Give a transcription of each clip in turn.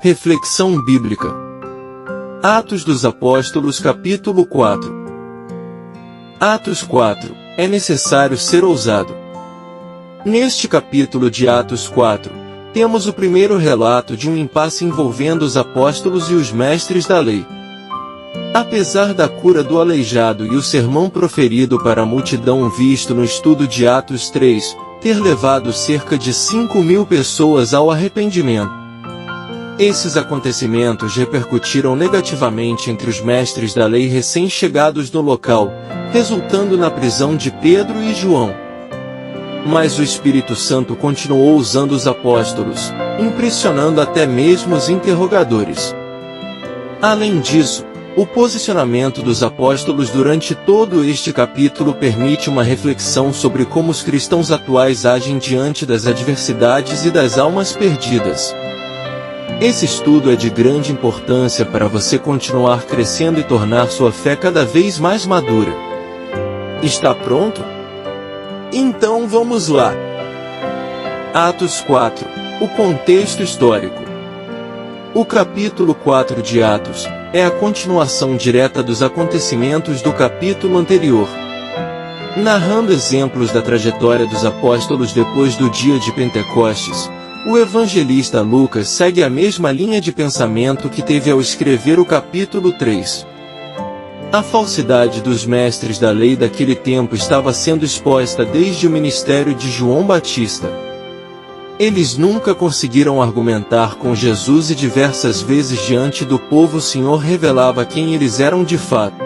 Reflexão bíblica. Atos dos Apóstolos capítulo 4. Atos 4. É necessário ser ousado. Neste capítulo de Atos 4, temos o primeiro relato de um impasse envolvendo os apóstolos e os mestres da lei. Apesar da cura do aleijado e o sermão proferido para a multidão visto no estudo de Atos 3, ter levado cerca de 5.000 pessoas ao arrependimento, esses acontecimentos repercutiram negativamente entre os mestres da lei recém-chegados no local, resultando na prisão de Pedro e João. Mas o Espírito Santo continuou usando os apóstolos, impressionando até mesmo os interrogadores. Além disso, o posicionamento dos apóstolos durante todo este capítulo permite uma reflexão sobre como os cristãos atuais agem diante das adversidades e das almas perdidas. Esse estudo é de grande importância para você continuar crescendo e tornar sua fé cada vez mais madura. Está pronto? Então vamos lá! Atos 4. O contexto histórico. O capítulo 4 de Atos é a continuação direta dos acontecimentos do capítulo anterior, narrando exemplos da trajetória dos apóstolos depois do dia de Pentecostes. O evangelista Lucas segue a mesma linha de pensamento que teve ao escrever o capítulo 3. A falsidade dos mestres da lei daquele tempo estava sendo exposta desde o ministério de João Batista. Eles nunca conseguiram argumentar com Jesus e diversas vezes diante do povo o Senhor revelava quem eles eram de fato.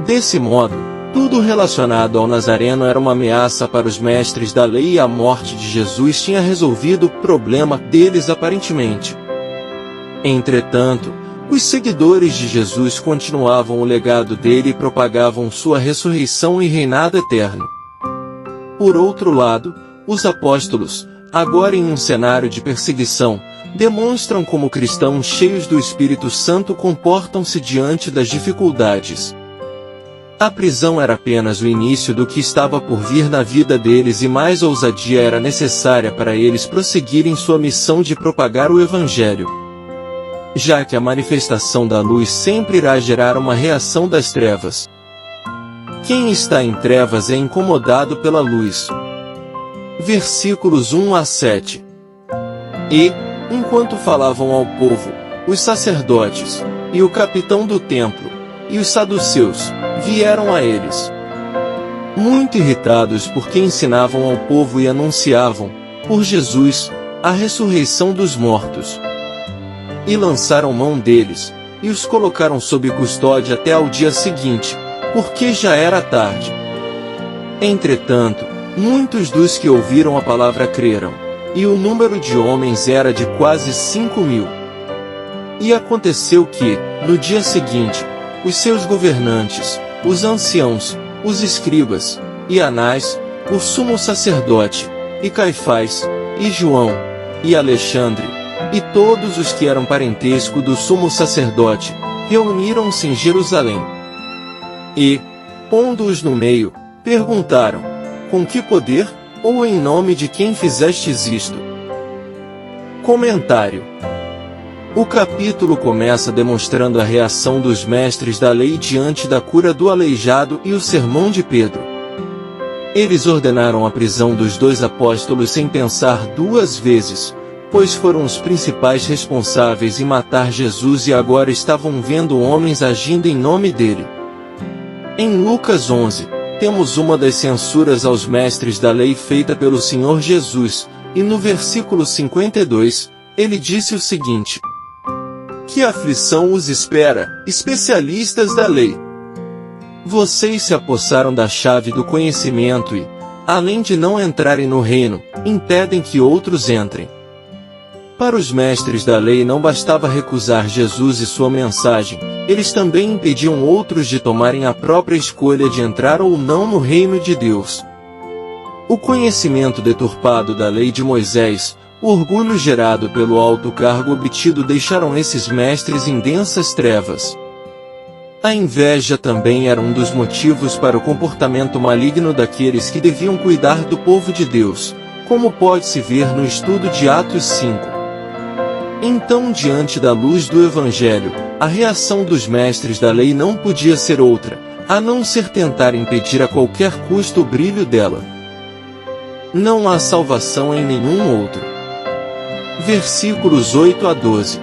Desse modo, tudo relacionado ao Nazareno era uma ameaça para os mestres da lei e a morte de Jesus tinha resolvido o problema deles aparentemente. Entretanto, os seguidores de Jesus continuavam o legado dele e propagavam sua ressurreição e reinado eterno. Por outro lado, os apóstolos, agora em um cenário de perseguição, demonstram como cristãos cheios do Espírito Santo comportam-se diante das dificuldades. A prisão era apenas o início do que estava por vir na vida deles e mais ousadia era necessária para eles prosseguirem sua missão de propagar o Evangelho. Já que a manifestação da luz sempre irá gerar uma reação das trevas. Quem está em trevas é incomodado pela luz. Versículos 1 a 7. E, enquanto falavam ao povo, os sacerdotes, e o capitão do templo, e os saduceus, vieram a eles. Muito irritados porque ensinavam ao povo e anunciavam, por Jesus, a ressurreição dos mortos. E lançaram mão deles, e os colocaram sob custódia até ao dia seguinte, porque já era tarde. Entretanto, muitos dos que ouviram a palavra creram, e o número de homens era de quase 5.000. E aconteceu que, no dia seguinte, os seus governantes, os anciãos, os escribas, e Anás, o sumo sacerdote, e Caifás, e João, e Alexandre, e todos os que eram parentesco do sumo sacerdote, reuniram-se em Jerusalém. E, pondo-os no meio, perguntaram, com que poder, ou em nome de quem fizestes isto? Comentário. O capítulo começa demonstrando a reação dos mestres da lei diante da cura do aleijado e o sermão de Pedro. Eles ordenaram a prisão dos dois apóstolos sem pensar duas vezes, pois foram os principais responsáveis em matar Jesus e agora estavam vendo homens agindo em nome dele. Em Lucas 11, temos uma das censuras aos mestres da lei feita pelo Senhor Jesus, e no versículo 52, ele disse o seguinte: que aflição os espera, especialistas da lei! Vocês se apossaram da chave do conhecimento e, além de não entrarem no reino, impedem que outros entrem. Para os mestres da lei não bastava recusar Jesus e sua mensagem, eles também impediam outros de tomarem a própria escolha de entrar ou não no reino de Deus. O conhecimento deturpado da lei de Moisés, o orgulho gerado pelo alto cargo obtido deixaram esses mestres em densas trevas. A inveja também era um dos motivos para o comportamento maligno daqueles que deviam cuidar do povo de Deus, como pode-se ver no estudo de Atos 5. Então, diante da luz do Evangelho, a reação dos mestres da lei não podia ser outra, a não ser tentar impedir a qualquer custo o brilho dela. Não há salvação em nenhum outro. Versículos 8 a 12.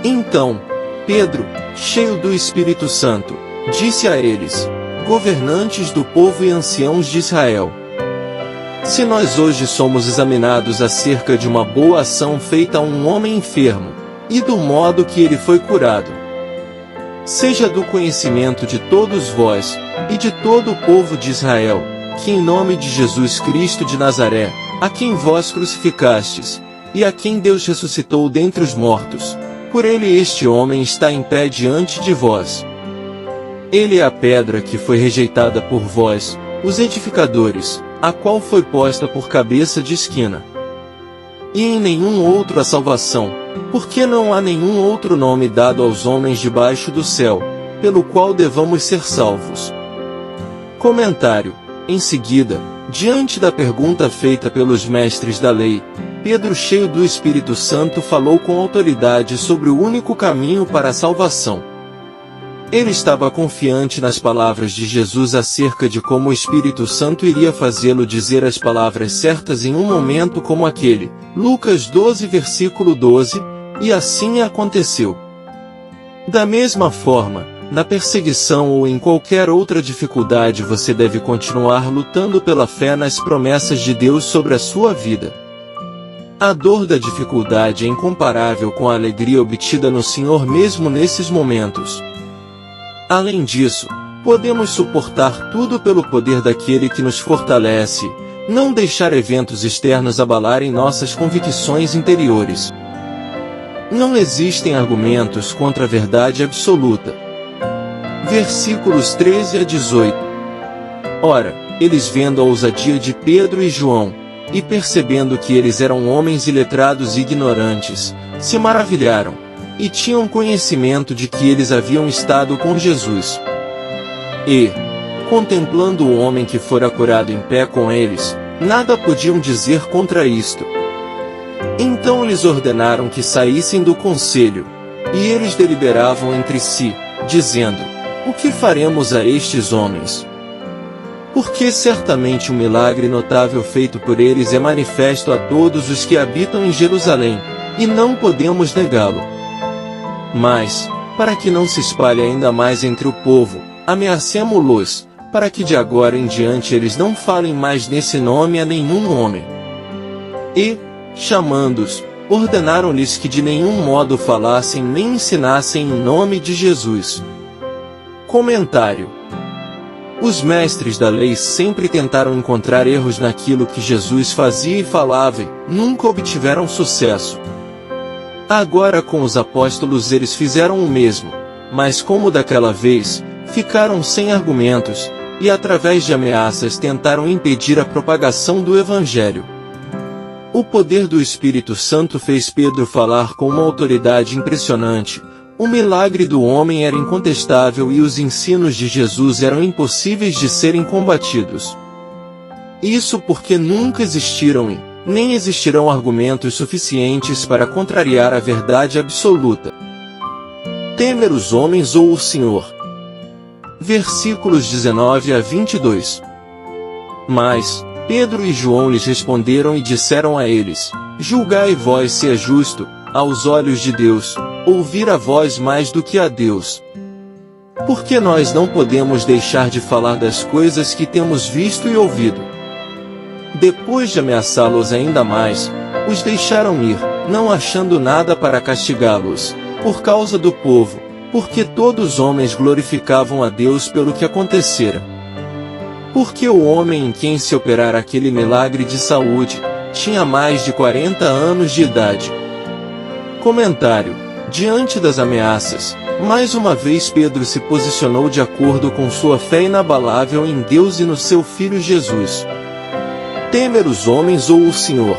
Então, Pedro, cheio do Espírito Santo, disse a eles, governantes do povo e anciãos de Israel: se nós hoje somos examinados acerca de uma boa ação feita a um homem enfermo, e do modo que ele foi curado, seja do conhecimento de todos vós, e de todo o povo de Israel, que em nome de Jesus Cristo de Nazaré, a quem vós crucificastes, e a quem Deus ressuscitou dentre os mortos, por ele este homem está em pé diante de vós. Ele é a pedra que foi rejeitada por vós, os edificadores, a qual foi posta por cabeça de esquina. E em nenhum outro há salvação, porque não há nenhum outro nome dado aos homens debaixo do céu, pelo qual devamos ser salvos. Comentário. Em seguida, diante da pergunta feita pelos mestres da lei, Pedro, cheio do Espírito Santo, falou com autoridade sobre o único caminho para a salvação. Ele estava confiante nas palavras de Jesus acerca de como o Espírito Santo iria fazê-lo dizer as palavras certas em um momento como aquele. Lucas 12, versículo 12, e assim aconteceu. Da mesma forma, na perseguição ou em qualquer outra dificuldade você deve continuar lutando pela fé nas promessas de Deus sobre a sua vida. A dor da dificuldade é incomparável com a alegria obtida no Senhor mesmo nesses momentos. Além disso, podemos suportar tudo pelo poder daquele que nos fortalece, não deixar eventos externos abalarem nossas convicções interiores. Não existem argumentos contra a verdade absoluta. Versículos 13 a 18. Ora, eles vendo a ousadia de Pedro e João, e percebendo que eles eram homens iletrados e ignorantes, se maravilharam, e tinham conhecimento de que eles haviam estado com Jesus. E, contemplando o homem que fora curado em pé com eles, nada podiam dizer contra isto. Então lhes ordenaram que saíssem do conselho, e eles deliberavam entre si, dizendo: o que faremos a estes homens? Porque certamente um milagre notável feito por eles é manifesto a todos os que habitam em Jerusalém, e não podemos negá-lo. Mas, para que não se espalhe ainda mais entre o povo, ameacemo-los, para que de agora em diante eles não falem mais nesse nome a nenhum homem. E, chamando-os, ordenaram-lhes que de nenhum modo falassem nem ensinassem em nome de Jesus. Comentário. Os mestres da lei sempre tentaram encontrar erros naquilo que Jesus fazia e falava e nunca obtiveram sucesso. Agora com os apóstolos eles fizeram o mesmo, mas como daquela vez, ficaram sem argumentos, e através de ameaças tentaram impedir a propagação do Evangelho. O poder do Espírito Santo fez Pedro falar com uma autoridade impressionante. O milagre do homem era incontestável e os ensinos de Jesus eram impossíveis de serem combatidos. Isso porque nunca existiram e nem existirão argumentos suficientes para contrariar a verdade absoluta. Temer os homens ou o Senhor. Versículos 19 a 22. Mas Pedro e João lhes responderam e disseram a eles: julgai vós se é justo, aos olhos de Deus, ouvir a vós mais do que a Deus. Porque nós não podemos deixar de falar das coisas que temos visto e ouvido. Depois de ameaçá-los ainda mais, os deixaram ir, não achando nada para castigá-los, por causa do povo, porque todos os homens glorificavam a Deus pelo que acontecera. Porque o homem em quem se operara aquele milagre de saúde, tinha mais de 40 anos de idade. Comentário. Diante das ameaças, mais uma vez Pedro se posicionou de acordo com sua fé inabalável em Deus e no seu Filho Jesus. Temer os homens ou o Senhor?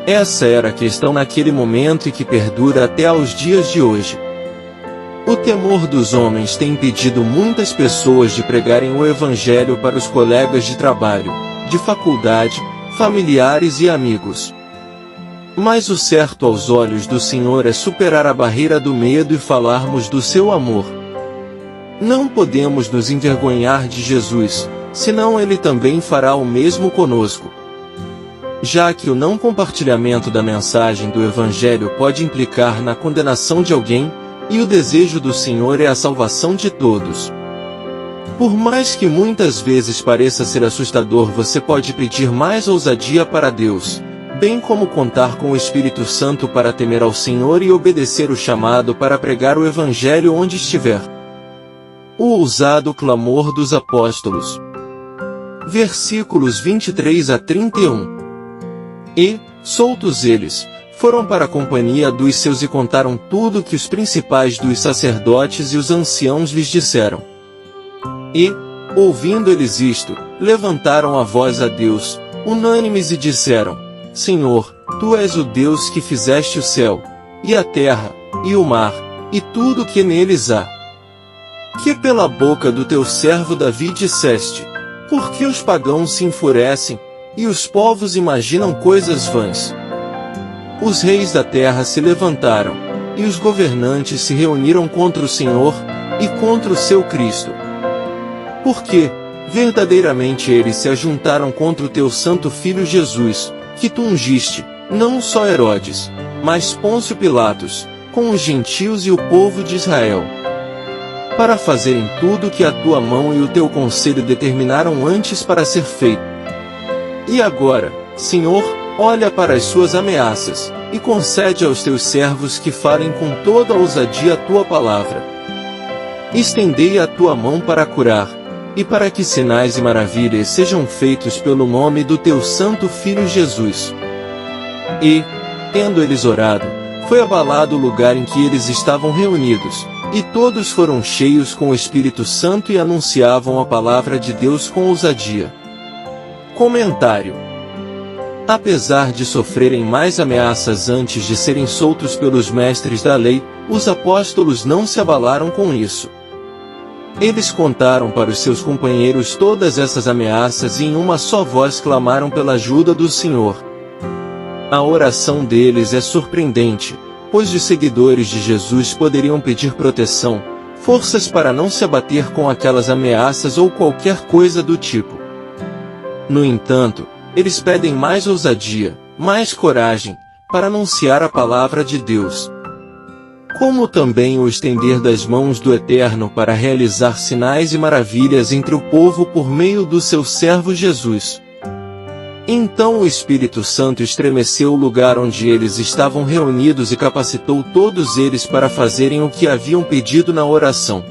Essa era a questão naquele momento e que perdura até aos dias de hoje. O temor dos homens tem impedido muitas pessoas de pregarem o Evangelho para os colegas de trabalho, de faculdade, familiares e amigos. Mas o certo aos olhos do Senhor é superar a barreira do medo e falarmos do seu amor. Não podemos nos envergonhar de Jesus, senão Ele também fará o mesmo conosco. Já que o não compartilhamento da mensagem do Evangelho pode implicar na condenação de alguém, e o desejo do Senhor é a salvação de todos. Por mais que muitas vezes pareça ser assustador, você pode pedir mais ousadia para Deus, bem como contar com o Espírito Santo para temer ao Senhor e obedecer o chamado para pregar o Evangelho onde estiver. O ousado clamor dos apóstolos. Versículos 23 a 31. E, soltos eles, foram para a companhia dos seus e contaram tudo que os principais dos sacerdotes e os anciãos lhes disseram. E, ouvindo eles isto, levantaram a voz a Deus, unânimes e disseram: Senhor, Tu és o Deus que fizeste o céu, e a terra, e o mar, e tudo que neles há. Que pela boca do Teu servo Davi disseste: Por que os pagãos se enfurecem, e os povos imaginam coisas vãs? Os reis da terra se levantaram, e os governantes se reuniram contra o Senhor, e contra o seu Cristo. Porque, verdadeiramente eles se ajuntaram contra o Teu santo Filho Jesus, que Tu ungiste, não só Herodes, mas Pôncio Pilatos, com os gentios e o povo de Israel, para fazerem tudo que a Tua mão e o Teu conselho determinaram antes para ser feito. E agora, Senhor, olha para as suas ameaças, e concede aos Teus servos que falem com toda a ousadia a Tua palavra. Estendei a Tua mão para curar, e para que sinais e maravilhas sejam feitos pelo nome do Teu santo Filho Jesus. E, tendo eles orado, foi abalado o lugar em que eles estavam reunidos, e todos foram cheios com o Espírito Santo e anunciavam a palavra de Deus com ousadia. Comentário. Apesar de sofrerem mais ameaças antes de serem soltos pelos mestres da lei, os apóstolos não se abalaram com isso. Eles contaram para os seus companheiros todas essas ameaças e em uma só voz clamaram pela ajuda do Senhor. A oração deles é surpreendente, pois os seguidores de Jesus poderiam pedir proteção, forças para não se abater com aquelas ameaças ou qualquer coisa do tipo. No entanto, eles pedem mais ousadia, mais coragem, para anunciar a palavra de Deus. Como também o estender das mãos do Eterno para realizar sinais e maravilhas entre o povo por meio do seu servo Jesus. Então o Espírito Santo estremeceu o lugar onde eles estavam reunidos e capacitou todos eles para fazerem o que haviam pedido na oração.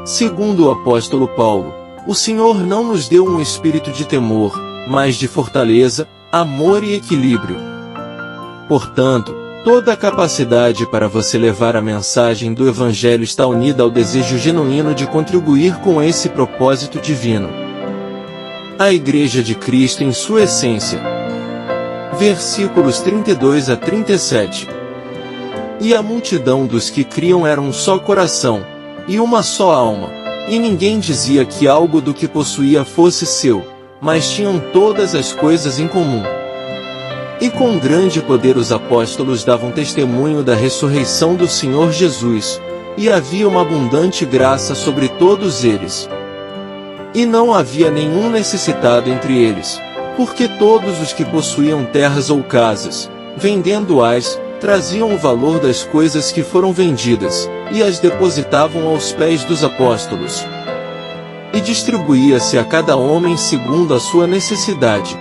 Segundo o apóstolo Paulo, o Senhor não nos deu um espírito de temor, mas de fortaleza, amor e equilíbrio. Portanto, toda a capacidade para você levar a mensagem do Evangelho está unida ao desejo genuíno de contribuir com esse propósito divino. A Igreja de Cristo em sua essência. Versículos 32 a 37. E a multidão dos que criam era um só coração, e uma só alma, e ninguém dizia que algo do que possuía fosse seu, mas tinham todas as coisas em comum. E com grande poder os apóstolos davam testemunho da ressurreição do Senhor Jesus, e havia uma abundante graça sobre todos eles. E não havia nenhum necessitado entre eles, porque todos os que possuíam terras ou casas, vendendo-as, traziam o valor das coisas que foram vendidas, e as depositavam aos pés dos apóstolos. E distribuía-se a cada homem segundo a sua necessidade.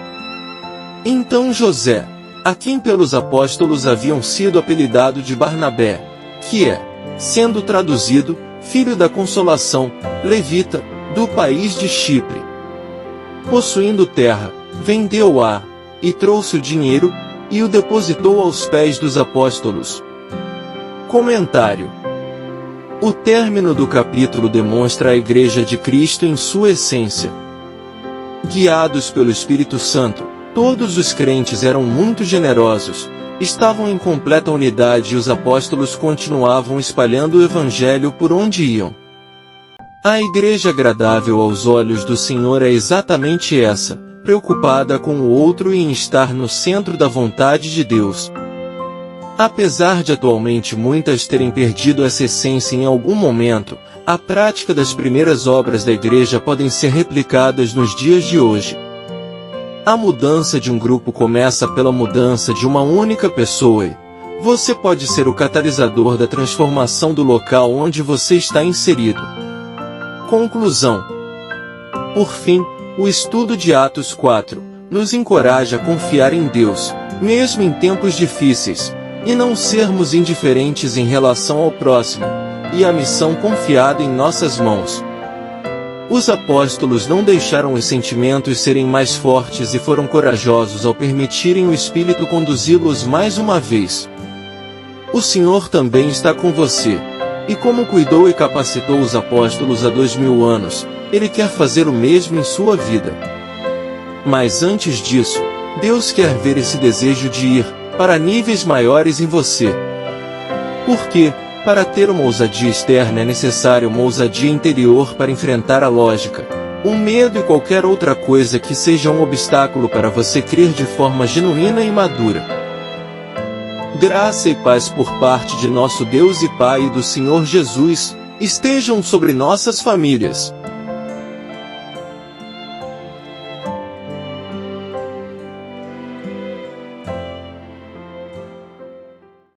Então José, a quem pelos apóstolos haviam sido apelidado de Barnabé, que é, sendo traduzido, filho da consolação, levita, do país de Chipre, possuindo terra, vendeu-a, e trouxe o dinheiro, e o depositou aos pés dos apóstolos. Comentário. O término do capítulo demonstra a Igreja de Cristo em sua essência. Guiados pelo Espírito Santo, todos os crentes eram muito generosos, estavam em completa unidade e os apóstolos continuavam espalhando o Evangelho por onde iam. A igreja agradável aos olhos do Senhor é exatamente essa, preocupada com o outro e em estar no centro da vontade de Deus. Apesar de atualmente muitas terem perdido essa essência em algum momento, a prática das primeiras obras da igreja podem ser replicadas nos dias de hoje. A mudança de um grupo começa pela mudança de uma única pessoa e você pode ser o catalisador da transformação do local onde você está inserido. Conclusão. Por fim, o estudo de Atos 4 nos encoraja a confiar em Deus, mesmo em tempos difíceis, e não sermos indiferentes em relação ao próximo, e à missão confiada em nossas mãos. Os apóstolos não deixaram os sentimentos serem mais fortes e foram corajosos ao permitirem o Espírito conduzi-los mais uma vez. O Senhor também está com você, e como cuidou e capacitou os apóstolos há 2000 anos, Ele quer fazer o mesmo em sua vida. Mas antes disso, Deus quer ver esse desejo de ir para níveis maiores em você. Porque, para ter uma ousadia externa é necessário uma ousadia interior para enfrentar a lógica, o medo e qualquer outra coisa que seja um obstáculo para você crer de forma genuína e madura. Graça e paz por parte de nosso Deus e Pai e do Senhor Jesus, estejam sobre nossas famílias.